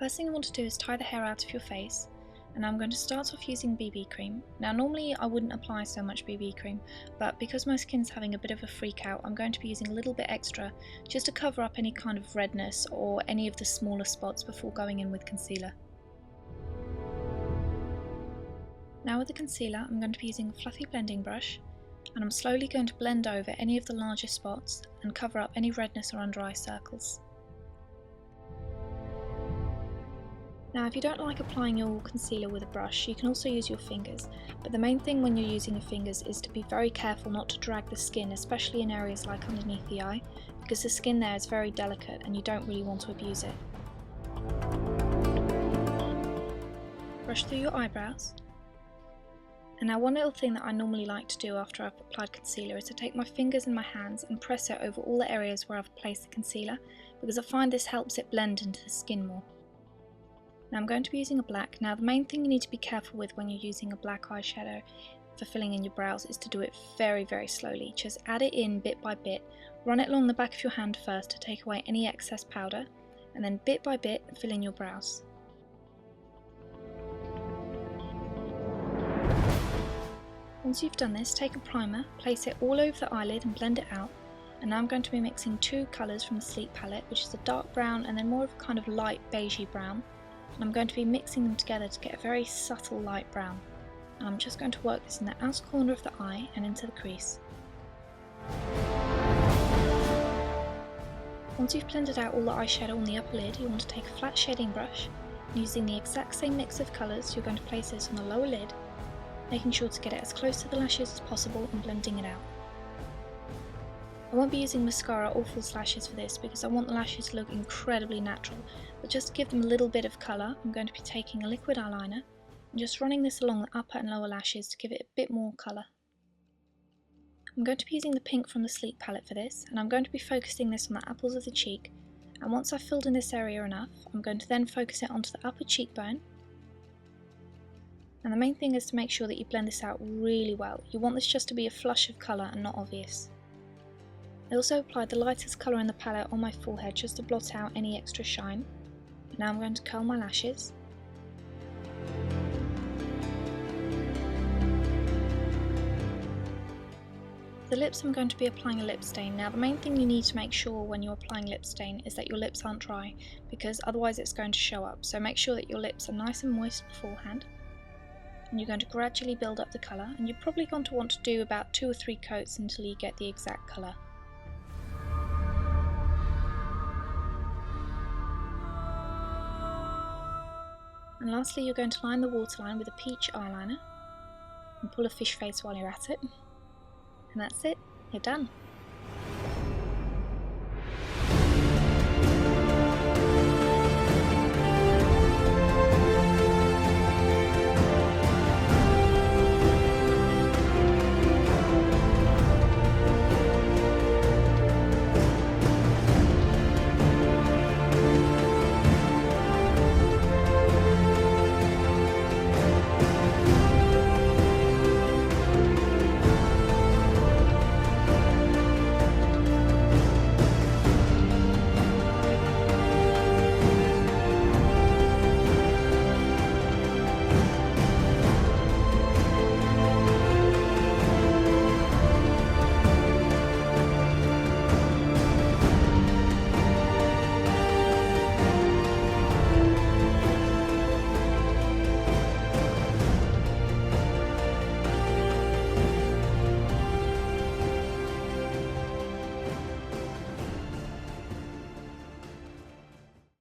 First thing I want to do is tie the hair out of your face, and I'm going to start off using BB cream. Now normally I wouldn't apply so much BB cream, but because my skin's having a bit of a freak out, I'm going to be using a little bit extra just to cover up any kind of redness or any of the smaller spots before going in with concealer. Now with the concealer, I'm going to be using a fluffy blending brush, and I'm slowly going to blend over any of the larger spots and cover up any redness or under eye circles. Now if you don't like applying your concealer with a brush, you can also use your fingers, but the main thing when you're using your fingers is to be very careful not to drag the skin, especially in areas like underneath the eye, because the skin there is very delicate and you don't really want to abuse it. Brush through your eyebrows. And now one little thing that I normally like to do after I've applied concealer is to take my fingers in my hands and press it over all the areas where I've placed the concealer, because I find this helps it blend into the skin more. Now I'm going to be using a black. Now the main thing you need to be careful with when you're using a black eyeshadow for filling in your brows is to do it very, very slowly. Just add it in bit by bit, run it along the back of your hand first to take away any excess powder, and then bit by bit fill in your brows. Once you've done this, take a primer, place it all over the eyelid and blend it out. And now I'm going to be mixing two colours from the Sleek palette, which is a dark brown and then more of a kind of light beigey brown. And I'm going to be mixing them together to get a very subtle light brown. And I'm just going to work this in the outer corner of the eye and into the crease. Once you've blended out all the eyeshadow on the upper lid, you want to take a flat shading brush, and using the exact same mix of colours, you're going to place this on the lower lid, making sure to get it as close to the lashes as possible and blending it out. I won't be using mascara or false lashes for this because I want the lashes to look incredibly natural, but just to give them a little bit of colour, I'm going to be taking a liquid eyeliner and just running this along the upper and lower lashes to give it a bit more colour. I'm going to be using the pink from the Sleek palette for this, and I'm going to be focusing this on the apples of the cheek, and once I've filled in this area enough, I'm going to then focus it onto the upper cheekbone. And the main thing is to make sure that you blend this out really well. You want this just to be a flush of colour and not obvious. I also applied the lightest colour in the palette on my forehead just to blot out any extra shine. Now I'm going to curl my lashes. For the lips, I'm going to be applying a lip stain. Now the main thing you need to make sure when you're applying lip stain is that your lips aren't dry, because otherwise it's going to show up. So make sure that your lips are nice and moist beforehand. And you're going to gradually build up the colour, and you're probably going to want to do about 2 or 3 coats until you get the exact colour. And lastly, you're going to line the waterline with a peach eyeliner and pull a fish face while you're at it. And that's it, you're done.